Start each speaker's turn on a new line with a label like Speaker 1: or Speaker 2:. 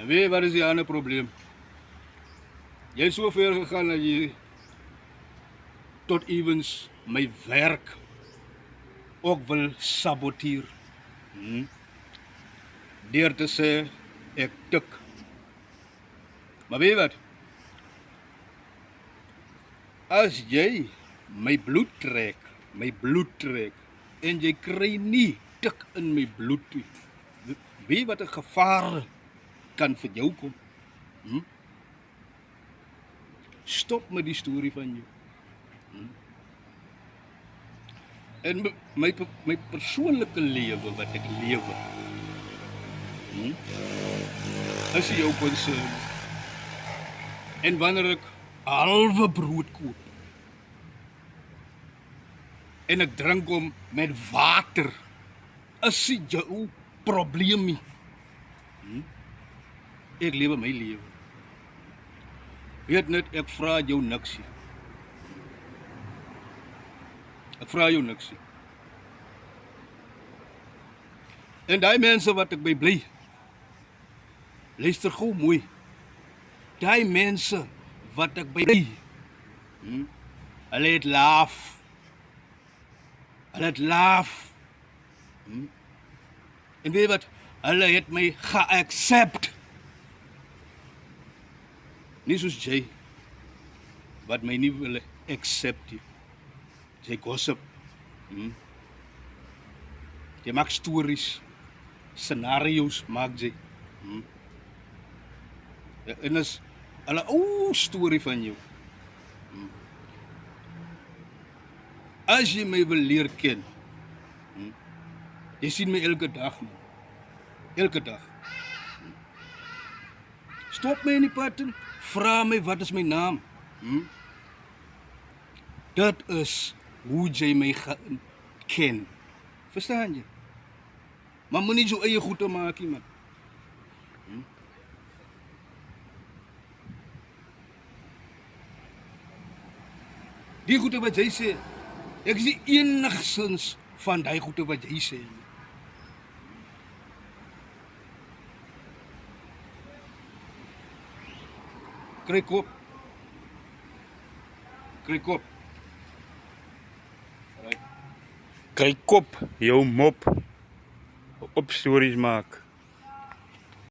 Speaker 1: En weet je wat is die ander probleem? Jy is so ver gegaan dat jy tot evens my werk ook wil saboteer. Deur te sê ek tik. Maar weet jy wat? As jy my bloed trek en jy kry nie tik in my bloed nie, weet jy wat 'n gevaar kan vir jou kom? Stop met die storie van jou. En my persoonlike lewe wat ek lewe, is jou konsern. En wanneer ek 'n halwe brood koop en ek drink hom met water, is dit jou probleem nie. Ek lewe my lewe. Weet net, ek vra jou niks nie. Ek vra jou niks nie. En daai mense wat ek by bly, luister gou mooi. Daai mense wat ek by bly, hulle het laaf. Hulle het laaf. En weet jy wat? Hulle het my geaccept. Nie soos jy, wat my nie wil accept nie. Jy gossip. Jy maak stories, scenario's maak jy. Ja, en is hulle ou storie van jou. As jy my wil leer ken, jy sien my elke dag, man. Elke dag. Stop my in die pad en vra my wat is my naam. Dit is hoe jy my ken. Verstaan jy? Maar moenie so eie goed te maak nie, man. Die goede wat jy sê, ek is nie enigsins van die goede wat jy sê nie. Kry kop.
Speaker 2: Kry kop, jou mop, op stories maak.